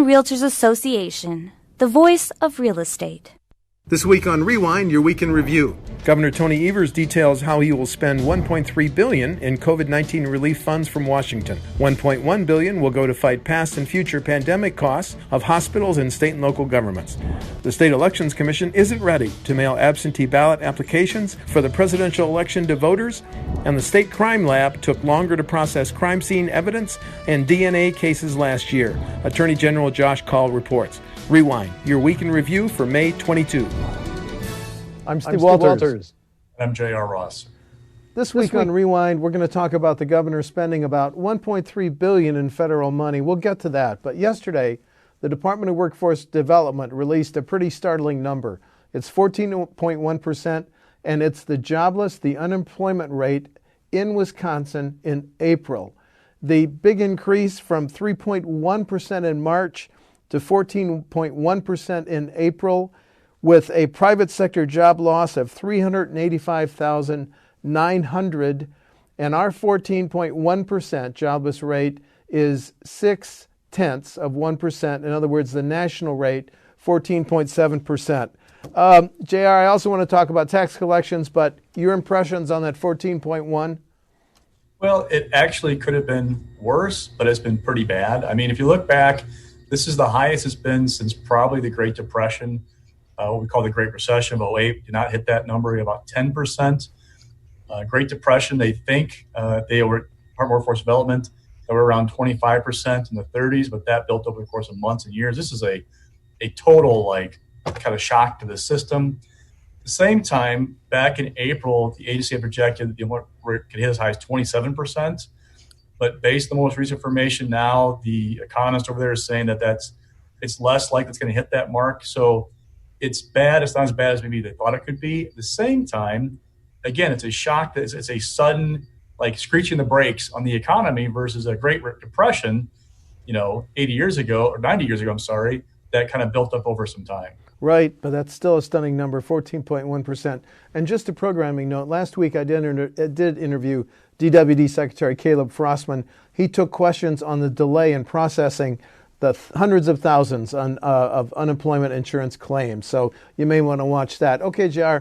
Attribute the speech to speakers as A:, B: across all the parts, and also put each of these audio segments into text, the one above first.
A: Realtors Association, the voice of real estate.
B: This week on Rewind, your week in review.
C: Governor Tony Evers details how he will spend $1.3 billion in COVID-19 relief funds from Washington. $1.1 billion will go to fight past and future pandemic costs of hospitals and state and local governments. The State Elections Commission isn't ready to mail absentee ballot applications for the presidential election to voters, and the State Crime Lab took longer to process crime scene evidence and DNA cases last year. Attorney General Josh Kaul reports. Rewind, your week in review for May 22.
D: I'm Steve Walters.
E: And I'm J.R. Ross.
D: This week on Rewind, we're going to talk about the governor spending about $1.3 billion in federal money. We'll get to that. But yesterday, the Department of Workforce Development released a pretty startling number. It's 14.1%, and it's the jobless, the unemployment rate in Wisconsin in April. The big increase from 3.1% in March to 14.1% in April, with a private sector job loss of 385,900, and our 14.1% jobless rate is 0.6%. In other words, the national rate, 14.7%. JR, I also want to talk about tax collections, but your impressions on that 14.1?
E: Well, it actually could have been worse, but it's been pretty bad. I mean, if you look back, this is the highest it's been since probably the Great Depression, what we call the Great Recession of 2008. Did not hit that number, about 10%. Great Depression, they think they were Department of Workforce Development, they were around 25% in the 30s, but that built over the course of months and years. This is a total kind of shock to the system. At the same time, back in April, the agency had projected that the employment rate could hit as high as 27%. But based on the most recent information now, the economist over there is saying that it's less likely it's going to hit that mark. So it's bad. It's not as bad as maybe they thought it could be. At the same time, again, it's a shock. It's a sudden, screeching the brakes on the economy versus a Great Depression, 80 years ago, or 90 years ago, I'm sorry, that kind of built up over some time.
D: Right, but that's still a stunning number, 14.1%. And just a programming note, last week I did interview DWD Secretary Caleb Frostman. He took questions on the delay in processing the hundreds of thousands of unemployment insurance claims. So you may want to watch that. Okay, JR.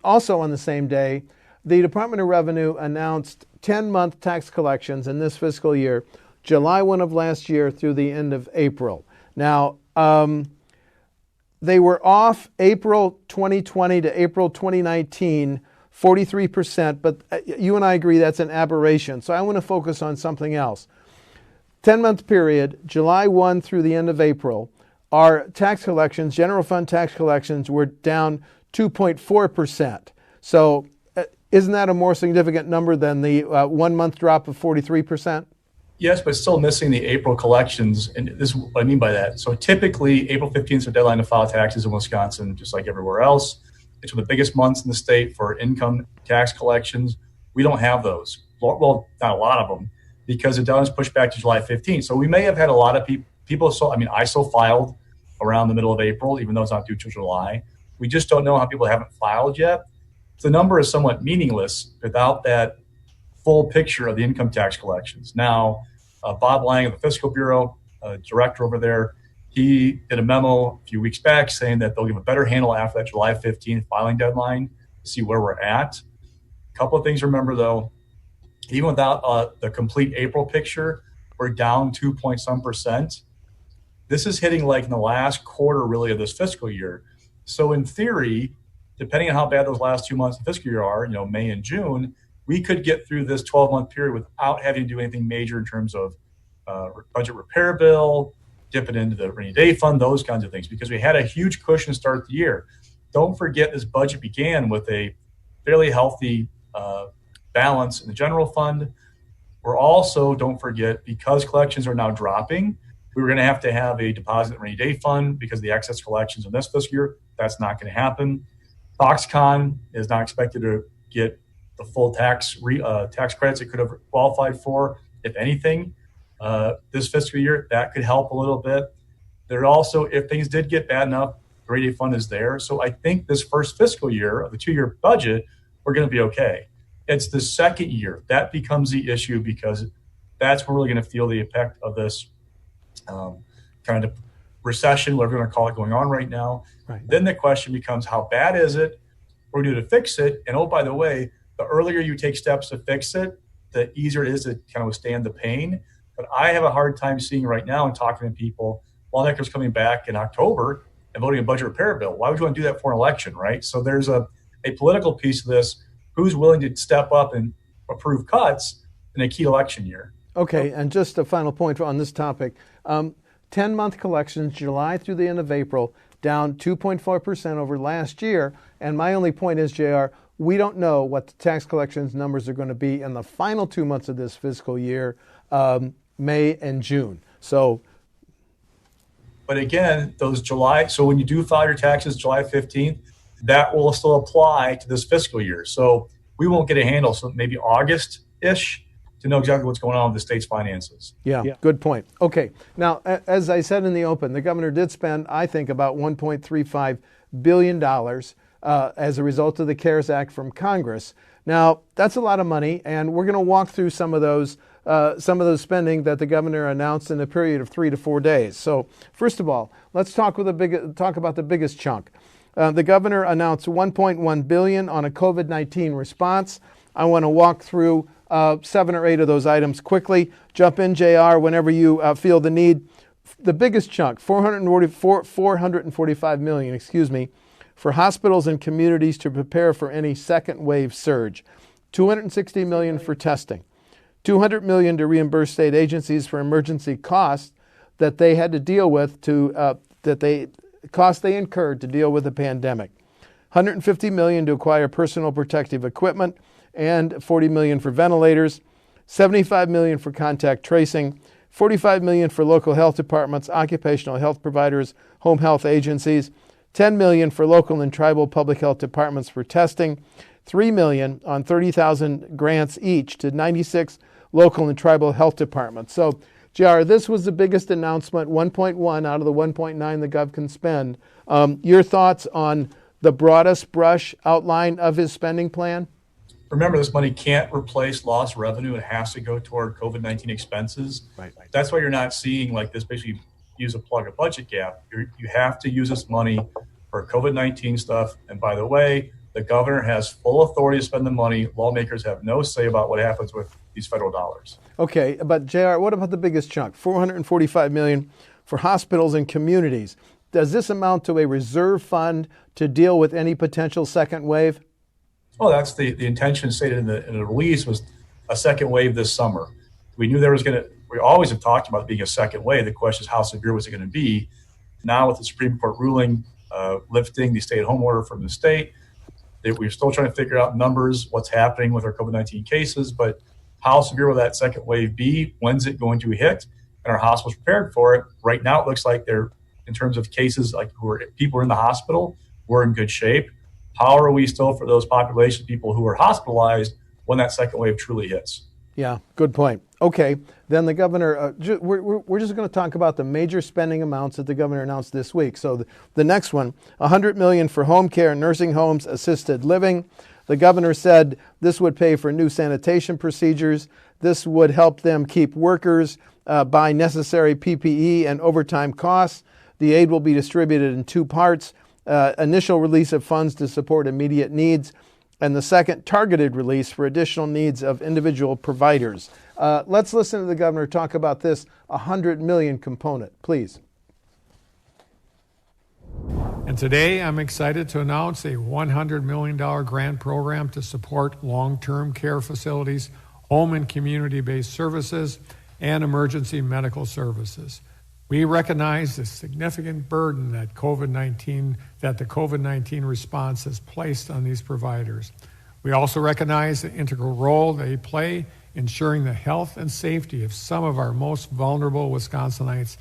D: Also on the same day, the Department of Revenue announced 10-month tax collections in this fiscal year, July 1 of last year through the end of April. Now, they were off April 2020 to April 2019, 43%, but you and I agree that's an aberration. So I want to focus on something else. 10-month period, July 1 through the end of April, our tax collections, general fund tax collections, were down 2.4%. So isn't that a more significant number than the 1 month drop of 43%?
E: Yes, but still missing the April collections. And this is what I mean by that. So typically, April 15th is the deadline to file taxes in Wisconsin, just like everywhere else. It's one of the biggest months in the state for income tax collections. We don't have those. Well, not a lot of them, because the deadline is pushed back to July 15th. So we may have had a lot of people. I still filed around the middle of April, even though it's not due till July. We just don't know how people haven't filed yet. The number is somewhat meaningless without that full picture of the income tax collections. Now, Bob Lang of the Fiscal Bureau, director over there, he did a memo a few weeks back saying that they'll give a better handle after that July 15th filing deadline to see where we're at. A couple of things to remember, though. Even without the complete April picture, we're down 2.some%. This is hitting in the last quarter, really, of this fiscal year. So in theory, depending on how bad those last 2 months of the fiscal year are, May and June, we could get through this 12-month period without having to do anything major in terms of budget repair bill, dip it into the rainy day fund, those kinds of things, because we had a huge cushion to start the year. Don't forget this budget began with a fairly healthy balance in the general fund. We're also, don't forget, because collections are now dropping, we were going to have a deposit in the rainy day fund because of the excess collections in this fiscal year. That's not going to happen. Foxconn is not expected to get the full tax credits it could have qualified for, if anything, this fiscal year. That could help a little bit. There also, if things did get bad enough, the rainy day fund is there. So I think this first fiscal year of the 2-year budget, we're going to be okay. It's the second year that becomes the issue, because that's where we're going to feel the effect of this kind of recession, whatever you want to call it, going on right now.
D: Right.
E: Then the question becomes, how bad is it? What do we do to fix it? And oh, by the way, the earlier you take steps to fix it, the easier it is to kind of withstand the pain. But I have a hard time seeing right now and talking to people, lawmakers coming back in October and voting a budget repair bill. Why would you want to do that for an election, right? So there's a political piece of this. Who's willing to step up and approve cuts in a key election year?
D: Okay, and just a final point on this topic. 10-month collections, July through the end of April, down 2.4% over last year. And my only point is, JR, we don't know what the tax collections numbers are going to be in the final 2 months of this fiscal year, May and June.
E: But again, those July, so when you do file your taxes July 15th, that will still apply to this fiscal year. So we won't get a handle, so maybe August-ish, to know exactly what's going on with the state's finances.
D: Yeah, good point. Okay, now, as I said in the open, the governor did spend, I think, about $1.35 billion as a result of the CARES Act from Congress. Now, that's a lot of money, and we're going to walk through some of those spending that the governor announced in a period of 3 to 4 days. So, first of all, let's talk about the biggest chunk. The governor announced $1.1 billion on a COVID-19 response. I want to walk through 7 or 8 of those items quickly. Jump in, JR, whenever you feel the need. The biggest chunk, $445 million, for hospitals and communities to prepare for any second wave surge. $260 million for testing. $200 million to reimburse state agencies for emergency costs that they had to deal with costs they incurred to deal with the pandemic. $150 million to acquire personal protective equipment and $40 million for ventilators, $75 million for contact tracing, $45 million for local health departments, occupational health providers, home health agencies, $10 million for local and tribal public health departments for testing, $3 million on 30,000 grants each to 96 local and tribal health departments. So, JR, this was the biggest announcement, 1.1 out of the 1.9 the Gov can spend. Your thoughts on the broadest brush outline of his spending plan?
E: Remember, this money can't replace lost revenue. It has to go toward COVID-19 expenses.
D: Right.
E: That's why you're not seeing like this basically use a plug a budget gap. You have to use this money for COVID-19 stuff. And by the way, the governor has full authority to spend the money. Lawmakers have no say about what happens with these federal dollars.
D: Okay, but JR, what about the biggest chunk? $445 million for hospitals and communities. Does this amount to a reserve fund to deal with any potential second wave?
E: Well, that's the intention stated in the release was a second wave this summer. We knew we always have talked about it being a second wave. The question is, how severe was it going to be? Now with the Supreme Court ruling lifting the stay-at-home order from the state, we're still trying to figure out numbers, what's happening with our COVID-19 cases, but how severe will that second wave be? When's it going to hit? And our hospitals prepared for it. Right now, it looks like they're, in terms of cases like people are in the hospital, we're in good shape. How are we still for those population people who are hospitalized when that second wave truly hits?
D: Yeah, good point. Okay, then the governor, we're just going to talk about the major spending amounts that the governor announced this week. So the next one, $100 million for home care, nursing homes, assisted living. The governor said this would pay for new sanitation procedures. This would help them keep workers, buy necessary PPE and overtime costs. The aid will be distributed in 2 parts. Initial release of funds to support immediate needs, and the second, targeted release for additional needs of individual providers. Let's listen to the governor talk about this $100 million component, please.
F: And today I'm excited to announce a $100 million grant program to support long-term care facilities, home and community-based services, and emergency medical services. We recognize the significant burden that the COVID-19 response has placed on these providers. We also recognize the integral role they play ensuring the health and safety of some of our most vulnerable Wisconsinites,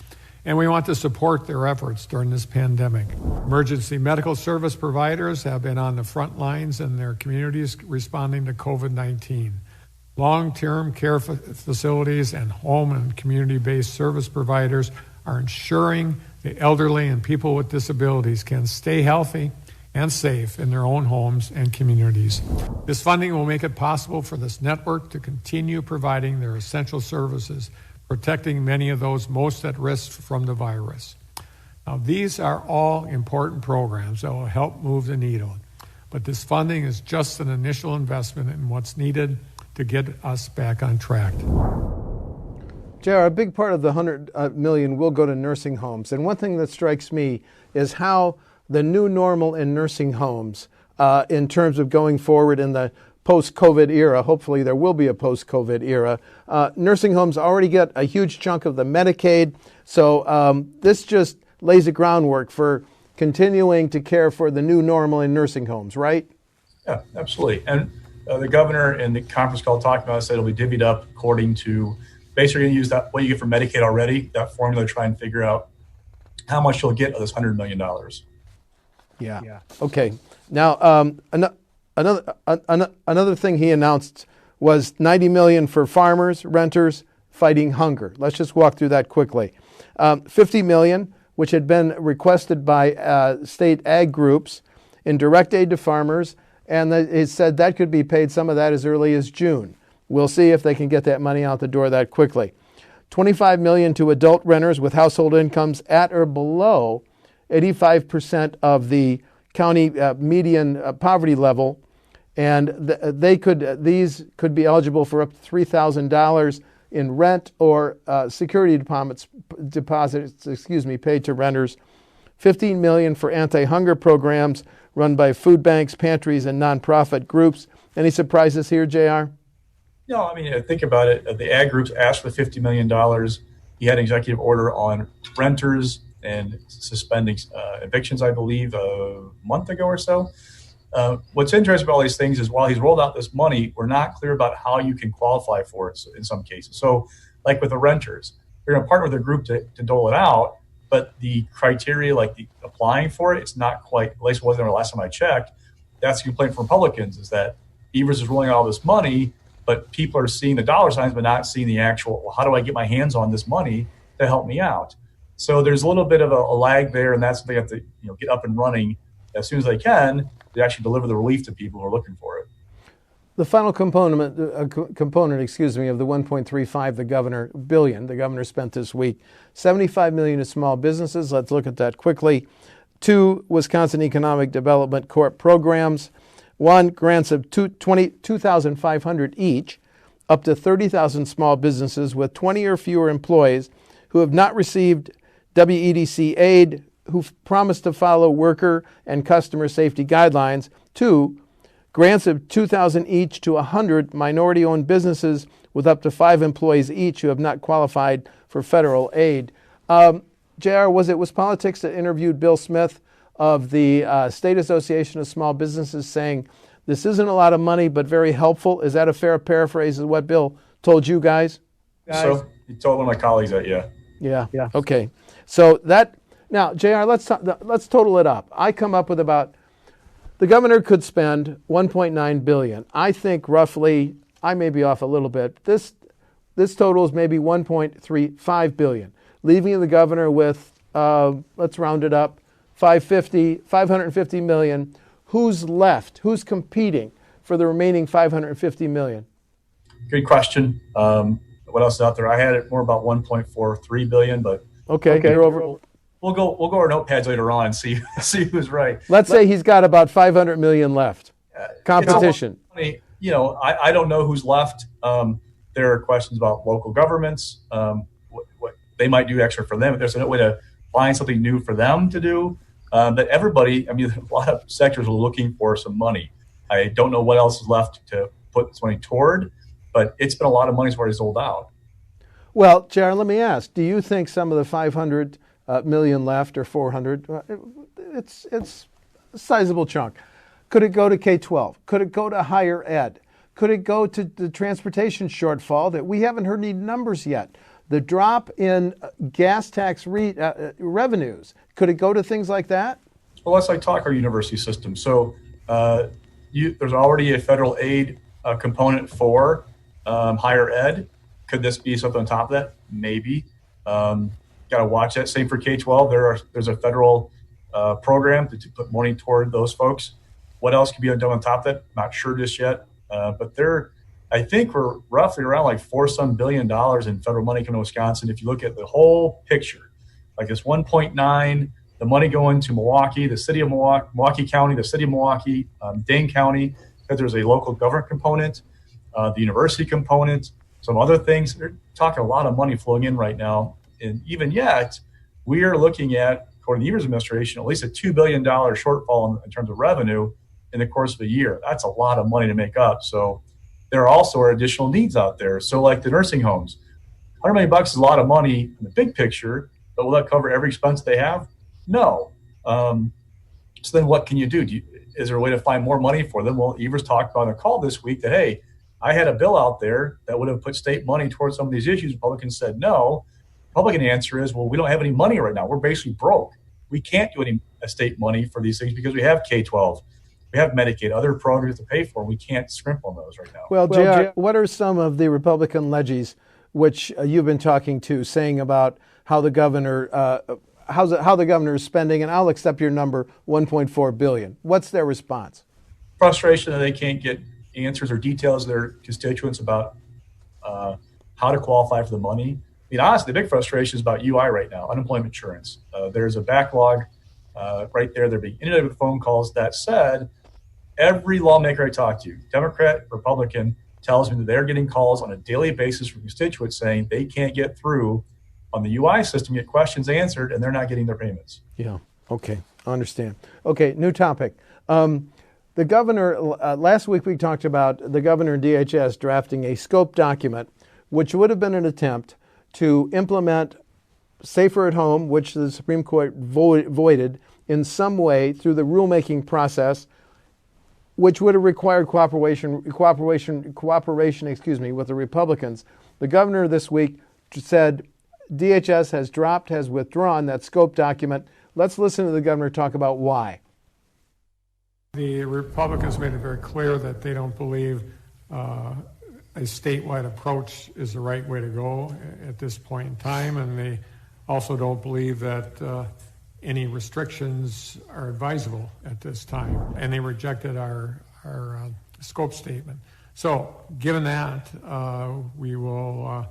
F: and we want to support their efforts during this pandemic. Emergency medical service providers have been on the front lines in their communities responding to COVID-19. Long-term care facilities and home and community-based service providers are ensuring the elderly and people with disabilities can stay healthy and safe in their own homes and communities. This funding will make it possible for this network to continue providing their essential services, protecting many of those most at risk from the virus. Now, these are all important programs that will help move the needle, but this funding is just an initial investment in what's needed to get us back on track.
D: JR, a big part of the 100 million will go to nursing homes. And one thing that strikes me is how the new normal in nursing homes, in terms of going forward in the post-COVID era, hopefully there will be a post-COVID era, nursing homes already get a huge chunk of the Medicaid. So this just lays the groundwork for continuing to care for the new normal in nursing homes, right?
E: Yeah, absolutely. And the governor in the conference call talked about it, said it'll be divvied up according to basically going to use that what you get from Medicaid already, that formula, to try and figure out how much you'll get of this $100 million.
D: Yeah. Okay. Now, another thing he announced was $90 million for farmers, renters fighting hunger. Let's just walk through that quickly. $50 million, which had been requested by state ag groups in direct aid to farmers, and it said that could be paid, some of that as early as June. We'll see if they can get that money out the door that quickly. $25 million to adult renters with household incomes at or below 85% of the county median poverty level, and these could be eligible for up to $3,000 in rent or security deposits paid to renters. $15 million for anti-hunger programs run by food banks, pantries, and nonprofit groups. Any surprises here, JR?
E: No, I mean, think about it. The ag groups asked for $50 million. He had an executive order on renters and suspending evictions, I believe, a month ago or so. What's interesting about all these things is while he's rolled out this money, we're not clear about how you can qualify for it in some cases. So like with the renters, they're going to partner with a group to dole it out, but the criteria, like the applying for it, it's not quite, at least it wasn't the last time I checked. That's the complaint from Republicans, is that Evers is rolling out all this money, but people are seeing the dollar signs but not seeing the actual, well, how do I get my hands on this money to help me out? So there's a little bit of a lag there, and that's what they have to get up and running as soon as they can to actually deliver the relief to people who are looking for it.
D: The final component of the 1.35 billion the governor spent this week, $75 million to small businesses. Let's look at that quickly. 2 Wisconsin Economic Development Corp programs. 1, grants of $2,500 each, up to 30,000 small businesses with 20 or fewer employees who have not received WEDC aid, who've promised to follow worker and customer safety guidelines. 2, grants of $2,000 each to 100 minority-owned businesses with up to 5 employees each who have not qualified for federal aid. JR, was Politics that interviewed Bill Smith of the State Association of Small Businesses saying, this isn't a lot of money, but very helpful? Is that a fair paraphrase of what Bill told you guys?
E: So he told one of my colleagues that, yeah.
D: Yeah. Okay. So now, JR, let's total it up. I come up with about, the governor could spend $1.9 billion. I think roughly, I may be off a little bit. This totals maybe $1.35 billion, leaving the governor with, let's round it up, $550 million. Who's left? Who's competing for the remaining $550 million?
E: Good question. What else is out there? I had it more about $1.43 billion, but
D: okay. You're over.
E: We'll go our notepads later on and see who's right.
D: Let's say he's got about $500 million left. Competition.
E: I don't know who's left. There are questions about local governments, what they might do extra for them. If there's a way to find something new for them to do. But everybody, a lot of sectors are looking for some money. I don't know what else is left to put this money toward, but it's been a lot of money's already sold out.
D: Well, Jared, let me ask, do you think some of the $500 million left, or 400, it's a sizable chunk. Could it go to K-12? Could it go to higher ed? Could it go to the transportation shortfall that we haven't heard any numbers yet? The drop in gas tax revenues, could it go to things like that?
E: Well, let's talk our university system. So there's already a federal aid component for higher ed. Could this be something on top of that? Maybe. Got to watch that. Same for K-12. There's a federal program to put money toward those folks. What else could be done on top of that? Not sure just yet. But I think we're roughly around $4 billion in federal money coming to Wisconsin. If you look at the whole picture, this 1.9 the money going to Milwaukee, the city of Milwaukee County, the city of Milwaukee, Dane County, because there's a local government component, the university component, some other things. They're talking a lot of money flowing in right now. And even yet, we are looking at, according to the Evers administration, at least a $2 billion shortfall in terms of revenue in the course of a year. That's a lot of money to make up. So there also are additional needs out there. So like the nursing homes, $100 million is a lot of money in the big picture, but will that cover every expense they have? No. So then what can you do? Is there a way to find more money for them? Well, Evers talked about on a call this week that, hey, I had a bill out there that would have put state money towards some of these issues. Republicans said no. Republican answer is, well, we don't have any money right now. We're basically broke. We can't do any state money for these things because we have K-12. We have Medicaid, other programs to pay for. We can't scrimp on those right now.
D: Well, JR, what are some of the Republican legies which you've been talking to saying about how the governor how the governor is spending? And I'll accept your number, $1.4 billion. What's their response?
E: Frustration that they can't get answers or details of their constituents about how to qualify for the money. I mean, honestly, the big frustration is about UI right now, unemployment insurance. There's a backlog right there. They're being inundated with phone calls. That said, every lawmaker I talk to, Democrat, Republican, tells me that they're getting calls on a daily basis from constituents saying they can't get through on the UI system, get questions answered, and they're not getting their payments.
D: Yeah, okay, I understand. Okay, new topic. The governor, last week we talked about the governor and DHS drafting a scope document, which would have been an attempt to implement Safer at Home, which the Supreme Court voided in some way through the rulemaking process, which would have required cooperation, with the Republicans. The governor this week said DHS has withdrawn that scope document. Let's listen to the governor talk about why.
F: The Republicans made it very clear that they don't believe a statewide approach is the right way to go at this point in time, and they also don't believe that any restrictions are advisable at this time, and they rejected our scope statement. So given that, we will,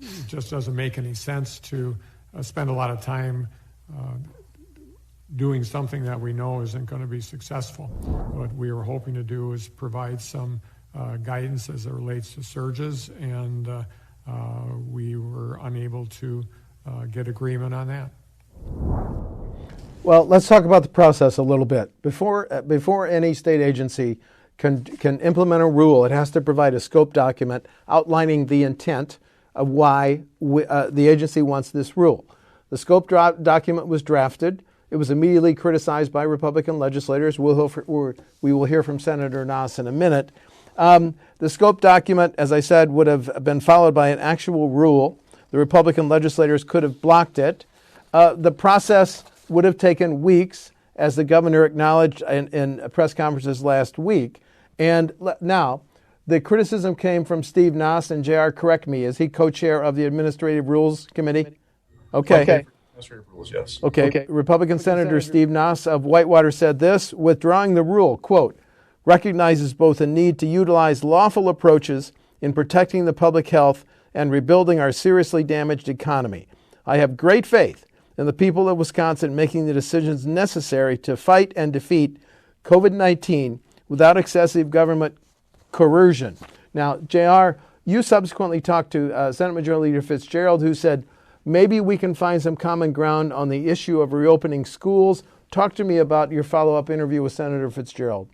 F: it just doesn't make any sense to spend a lot of time doing something that we know isn't going to be successful. What we were hoping to do is provide some guidance as it relates to surges, and we were unable to get agreement on that.
D: Well, let's talk about the process a little bit. Before any state agency can implement a rule, it has to provide a scope document outlining the intent of why the agency wants this rule. The scope document was drafted. It was immediately criticized by Republican legislators. We will hear from Senator Nass in a minute. The scope document, as I said, would have been followed by an actual rule. The Republican legislators could have blocked it. The process would have taken weeks, as the governor acknowledged in press conferences last week. And now, the criticism came from Steve Nass, and JR, correct me, is he co-chair of the Administrative Rules Committee? Okay.
E: Administrative rules, yes.
D: Okay. Republican Senator Steve Nass of Whitewater said this: withdrawing the rule, quote, recognizes both a need to utilize lawful approaches in protecting the public health and rebuilding our seriously damaged economy. I have great faith in the people of Wisconsin making the decisions necessary to fight and defeat COVID-19 without excessive government coercion. Now, JR, you subsequently talked to Senate Majority Leader Fitzgerald, who said maybe we can find some common ground on the issue of reopening schools. Talk to me about your follow-up interview with Senator Fitzgerald.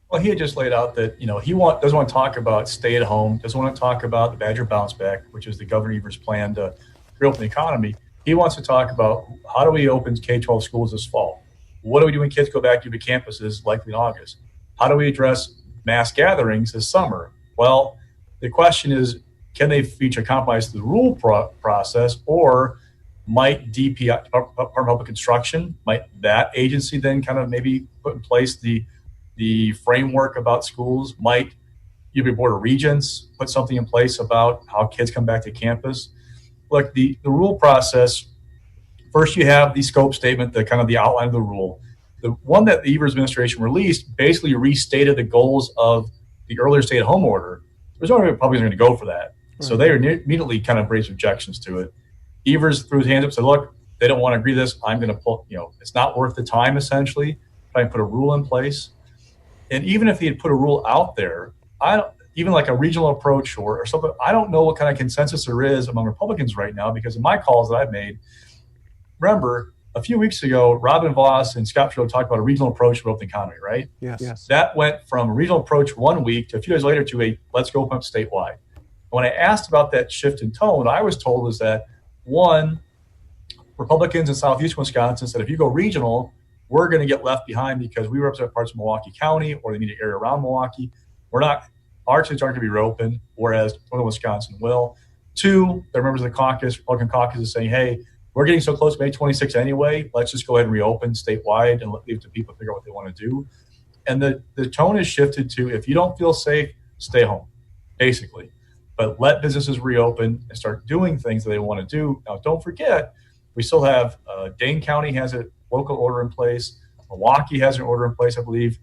E: Well, he had just laid out that, he doesn't want to talk about stay at home, doesn't want to talk about the Badger bounce back, which is the Governor Evers' plan to reopen the economy. He wants to talk about how do we open K-12 schools this fall? What do we do when kids go back to campuses likely in August? How do we address mass gatherings this summer? Well, the question is, can they feature compromise to the rule process, or might DPI, Department of Public Instruction, might that agency then kind of maybe put in place the framework about schools? Might UB Board of Regents put something in place about how kids come back to campus? Look, the rule process, first you have the scope statement, the kind of the outline of the rule. The one that the Evers administration released basically restated the goals of the earlier stay-at-home order. There's no way Republicans are going to go for that. So they immediately kind of raised objections to it. Evers threw his hands up and said, look, they don't want to agree to this. I'm going to pull, it's not worth the time, essentially, try and put a rule in place. And even if he had put a rule out there, even like a regional approach or something, I don't know what kind of consensus there is among Republicans right now, because in my calls that I've made, remember, a few weeks ago, Robin Voss and Scott Trudeau talked about a regional approach to open economy, right?
D: Yes.
E: That went from a regional approach 1 week to a few days later to a let's go open up statewide. When I asked about that shift in tone, what I was told was that, one, Republicans in southeast Wisconsin said if you go regional, we're going to get left behind because we represent parts of Milwaukee County or the immediate area around Milwaukee. Our states aren't going to be reopened, whereas northern Wisconsin will. Two, the members of the caucus, Republican caucus, is saying, hey, we're getting so close to May 26th anyway, let's just go ahead and reopen statewide and leave it to people to figure out what they want to do. And the tone has shifted to, if you don't feel safe, stay home, basically. But let businesses reopen and start doing things that they want to do. Now, don't forget, we still have Dane County has a local order in place. Milwaukee has an order in place, I believe.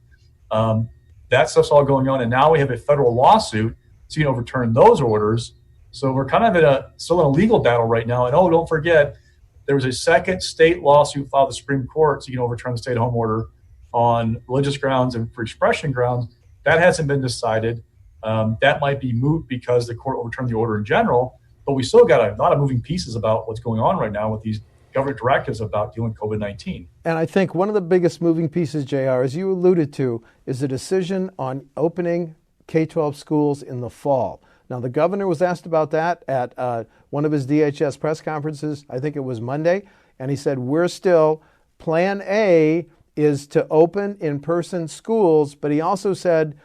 E: That stuff's all going on. And now we have a federal lawsuit seeking to overturn those orders. So we're kind of still in a legal battle right now. And don't forget, there was a second state lawsuit filed with the Supreme Court seeking to overturn the stay-at-home order on religious grounds and free expression grounds. That hasn't been decided. That might be moot because the court overturned the order in general. But we still got a lot of moving pieces about what's going on right now with these government directives about dealing with COVID-19.
D: And I think one of the biggest moving pieces, JR, as you alluded to, is the decision on opening K-12 schools in the fall. Now, the governor was asked about that at one of his DHS press conferences, I think it was Monday, and he said, plan A is to open in-person schools, but he also said,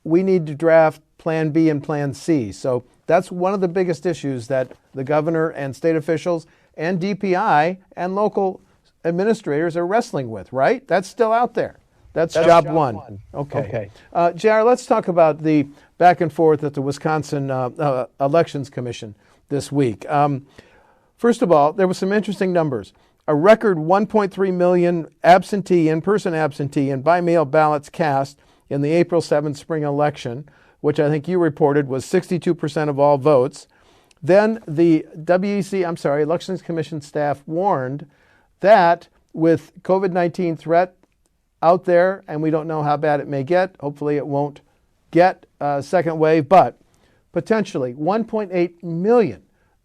D: we need to draft plan B and plan C. So that's one of the biggest issues that the governor and state officials and DPI and local administrators are wrestling with, right? That's still out there. That's job one. Okay. JR, let's talk about the back and forth at the Wisconsin Elections Commission this week. First of all, there were some interesting numbers. A record 1.3 million in-person absentee and by-mail ballots cast in the April 7th spring election, which I think you reported was 62% of all votes. Then the Elections Commission staff warned that with COVID-19 threat out there, and we don't know how bad it may get, hopefully it won't get a second wave, but potentially 1.8 million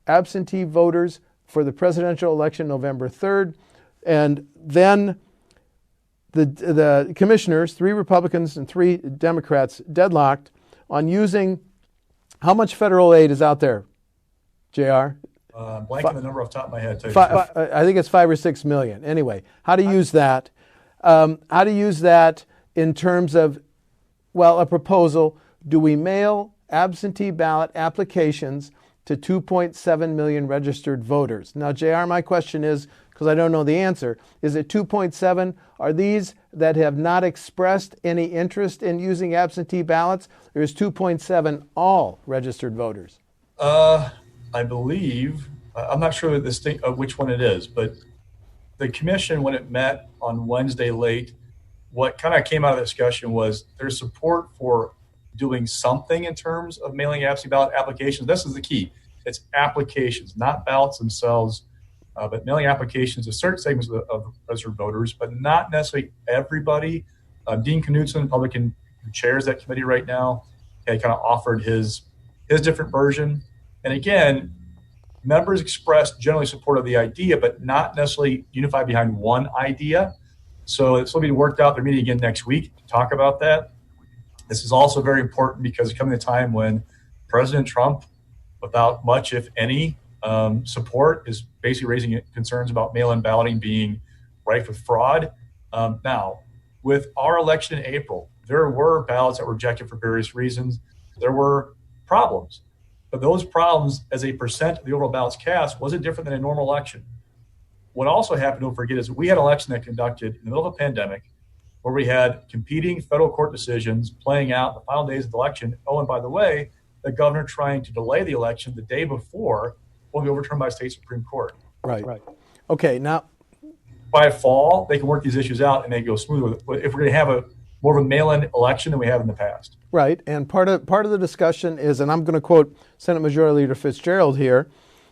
D: absentee voters for the presidential election November 3rd. And then the commissioners, 3 Republicans and 3 Democrats, deadlocked on using how much federal aid is out there, JR?
E: Blanking the number off the top of my head.
D: I think it's 5 or 6 million. Anyway, how to use that? How to use that in terms of, a proposal. Do we mail absentee ballot applications to 2.7 million registered voters? Now, JR, my question is, because I don't know the answer, is it 2.7? Are these that have not expressed any interest in using absentee ballots, or is 2.7 all registered voters?
E: I believe, I'm not sure which one it is, but the commission, when it met on Wednesday late, what kind of came out of the discussion was there's support for doing something in terms of mailing absentee ballot applications. This is the key. It's applications, not ballots themselves, but mailing applications to certain segments of registered voters, but not necessarily everybody. Dean Knudsen, Republican, who chairs that committee right now, had kind of offered his different version. And again, members expressed generally support of the idea, but not necessarily unified behind one idea. So it's going to be worked out. They're meeting again next week to talk about that. This is also very important because it's coming a time when President Trump, without much, if any, support, is basically raising concerns about mail-in balloting being rife with fraud. Now, with our election in April, there were ballots that were rejected for various reasons. There were problems. But those problems, as a percent of the overall ballots cast, wasn't different than a normal election. What also happened, don't forget, is we had an election that conducted in the middle of a pandemic where we had competing federal court decisions playing out the final days of the election. Oh, and by the way, the governor trying to delay the election the day before will be overturned by state Supreme Court.
D: Right. Okay, now
E: by fall, they can work these issues out and they go smoothly if we're going to have more of a mail-in election than we have in the past.
D: Right, and part of the discussion is, and I'm going to quote Senate Majority Leader Fitzgerald here,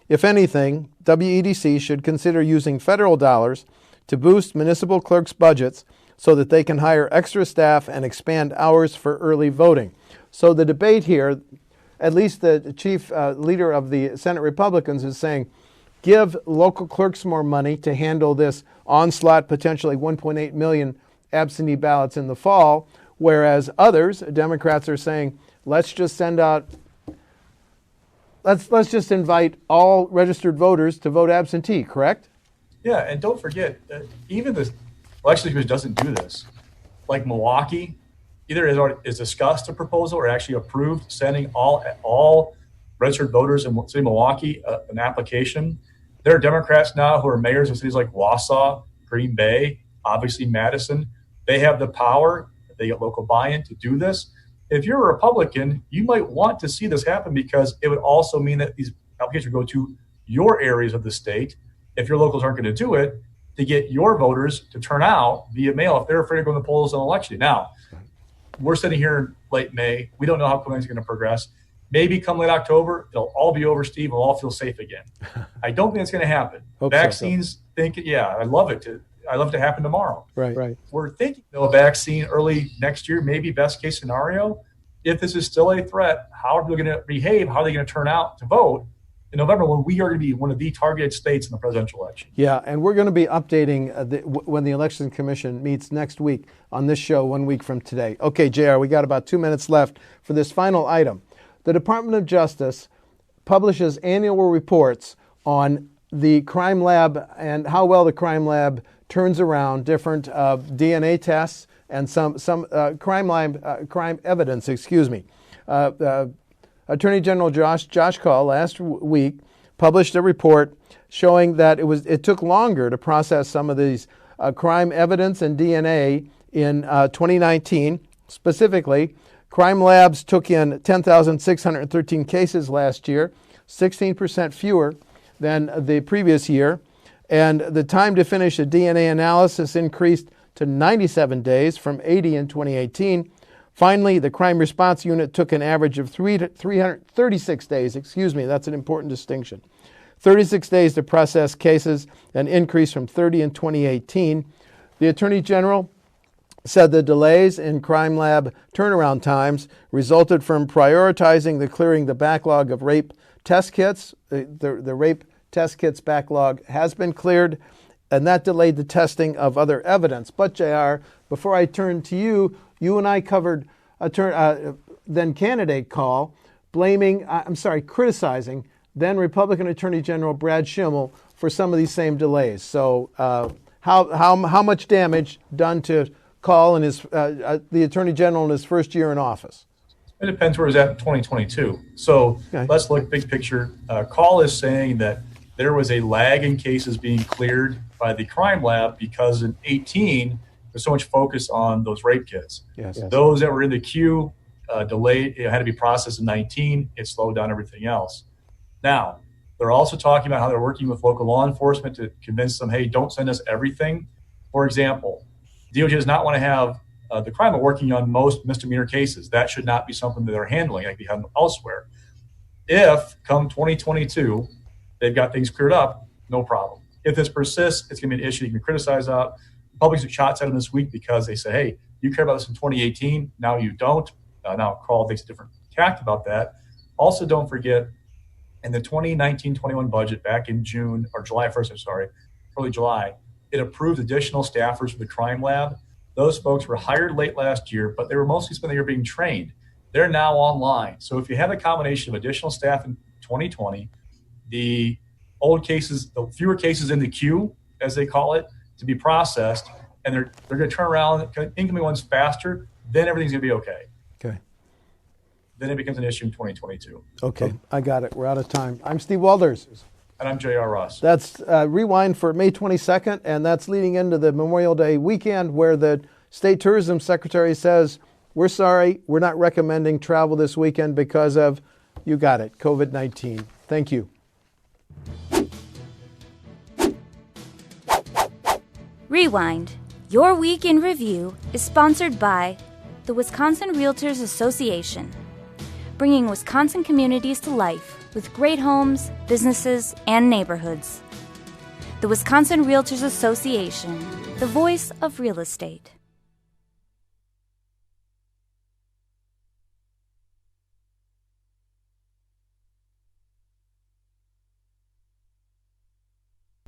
D: If anything, WEDC should consider using federal dollars to boost municipal clerks' budgets so that they can hire extra staff and expand hours for early voting. So the debate here, at least the chief leader of the Senate Republicans is saying, give local clerks more money to handle this onslaught, potentially 1.8 million absentee ballots in the fall, whereas others, Democrats, are saying, let's just invite all registered voters to vote absentee, correct?
E: Yeah, and don't forget, even the election commission doesn't do this. Like Milwaukee, either is discussed a proposal or actually approved sending all registered voters in the city of Milwaukee an application. There are Democrats now who are mayors of cities like Wausau, Green Bay, obviously Madison. They have the power, they get local buy-in to do this. If you're a Republican, you might want to see this happen because it would also mean that these applications would go to your areas of the state, if your locals aren't going to do it, to get your voters to turn out via mail if they're afraid to go to the polls on election day. Now, we're sitting here in late May. We don't know how COVID is going to progress. Maybe come late October, it'll all be over, Steve. We'll all feel safe again. I don't think it's going to happen. Vaccines, I love it. I love it to happen tomorrow.
D: Right.
E: We're thinking, though, a vaccine early next year, maybe best case scenario. If this is still a threat, how are people going to behave? How are they going to turn out to vote in November when we are going to be one of the targeted states in the presidential election?
D: Yeah, and we're going to be updating when the Election Commission meets next week on this show 1 week from today. Okay, JR, we got about 2 minutes left for this final item. The Department of Justice publishes annual reports on the crime lab and how well the crime lab turns around different DNA tests and some crime evidence. Attorney General Josh Call last week published a report showing that it took longer to process some of these crime evidence and DNA in 2019. Specifically, crime labs took in 10,613 cases last year, 16% fewer than the previous year, and the time to finish a DNA analysis increased to 97 days from 80 in 2018. Finally, the crime response unit took an average of 336 days. That's an important distinction. 36 days to process cases, an increase from 30 in 2018. The Attorney General said the delays in crime lab turnaround times resulted from prioritizing clearing the backlog of rape test kits. The rape test kits backlog has been cleared, and that delayed the testing of other evidence. But, JR, before I turn to you, you and I covered then candidate Call, criticizing then Republican Attorney General Brad Schimmel for some of these same delays. So how much damage done to Call and the Attorney General in his first year in office?
E: It depends where he's at in 2022. So Let's look big picture. Call is saying that there was a lag in cases being cleared by the crime lab because in 18, there's so much focus on those rape kits.
D: Yes.
E: Those that were in the queue delayed, it had to be processed in 19. It slowed down everything else. Now, they're also talking about how they're working with local law enforcement to convince them, hey, don't send us everything. For example, DOJ does not want to have the crime lab working on most misdemeanor cases. That should not be something that they're handling like they have elsewhere. If, come 2022, they've got things cleared up, no problem. If this persists, it's going to be an issue you can criticize out. Public took shots at them this week because they say, hey, you cared about this in 2018, now you don't. Now Carl takes a different tact about that. Also, don't forget, in the 2019-21 budget back in June, or July 1st, early July, it approved additional staffers for the crime lab. Those folks were hired late last year, but they were mostly spent the year being trained. They're now online. So if you have a combination of additional staff in 2020, the old cases, the fewer cases in the queue, as they call it, to be processed, and they're going to turn around incoming ones faster, then everything's going to be okay.
D: Okay.
E: Then it becomes an issue in 2022.
D: Okay, I got it. We're out of time. I'm Steve Walders.
E: And I'm J.R. Ross.
D: That's Rewind for May 22nd, and that's leading into the Memorial Day weekend where the State Tourism Secretary says, we're sorry, we're not recommending travel this weekend because of, you got it, COVID-19. Thank you.
A: Rewind, your week in review, is sponsored by the Wisconsin Realtors Association, bringing Wisconsin communities to life with great homes, businesses, and neighborhoods. The Wisconsin Realtors Association, the voice of real estate.